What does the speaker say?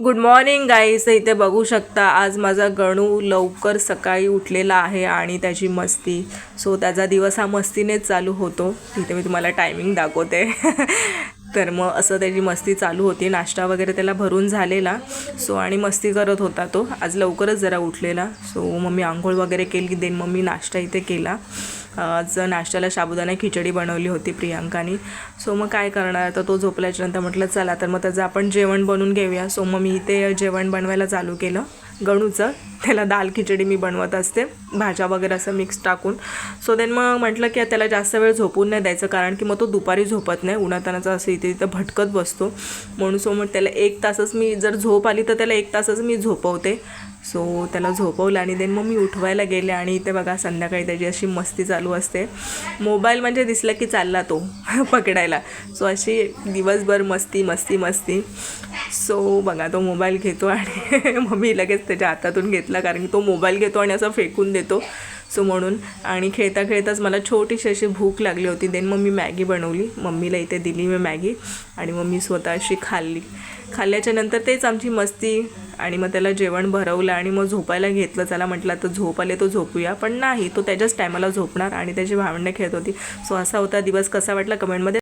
Good morning गाईस. इथे बघू शकता आज माझा गणू लवकर सकाळी उठलेला आहे आणि त्याची मस्ती. सो त्याचा दिवस हा मस्तीनेच चालू होतो. इथे मी तुम्हाला टायमिंग दाखवते. तर मग असं त्याची मस्ती चालू होती. नाश्ता वगैरे त्याला भरून झालेला. सो आणि मस्ती करत होता तो. आज लवकरच जरा उठलेला. सो मम्मी आंघोळ वगैरे केली. देन मम्मी नाश्ता इथे केला. आज नाश्त्याला साबुदाणा खिचडी बनवली होती प्रियांकानी. सो मग काय करणार, तर तो झोपल्याच्यानंतर म्हटलं चला तर मग त्याचं आपण जेवण बनवून घेऊया. सो मग मी इथे जेवण बनवायला चालू केलं गणूचं. त्याला दाल खिचडी मी बनवत असते, भाज्या वगैरे असं मिक्स टाकून. सो देन मग म्हटलं की त्याला जास्त वेळ झोपून नाही द्यायचं, कारण की मग तो दुपारी झोपत नाही. उन्हातानाचं असं इथे इथं भटकत बसतो. म्हणून सो मग त्याला 1 तासच मी, जर झोप आली तर त्याला 1 तासच मी झोपवते. सो त्याला झोपवलं आणि देन मग मी उठवायला गेले. आणि इथे बघा संध्याकाळी त्याची अशी मस्ती चालू असते. मोबाईल म्हणजे दिसला की चालला तो पकडायला. सो अशी दिवसभर मस्ती मस्ती मस्ती. सो बघा तो मोबाईल घेतो आणि मम्मी लगेच त्याच्या हातातून घेतला, कारण की तो मोबाईल घेतो आणि असं फेकून देतो. सो म्हणून. आणि खेळता खेळताच मला छोटीशी अशी भूक लागली होती. देन मग मी मॅगी बनवली, मम्मीला इथे दिली मी मॅगी आणि मग मी स्वतः अशी खाल्ली. खाल्ल्याच्या नंतर तेच आमची मस्ती. आणि मग त्याला जेवण भरवलं आणि मग झोपायला घेतलं. चला म्हटलं तर झोप आले तो झोपूया, पण नाही, तो त्याच्याच टायमाला झोपणार आणि त्याची भावंडं खेळत होती. सो असा होता दिवस. कसा वाटला कमेंटमध्ये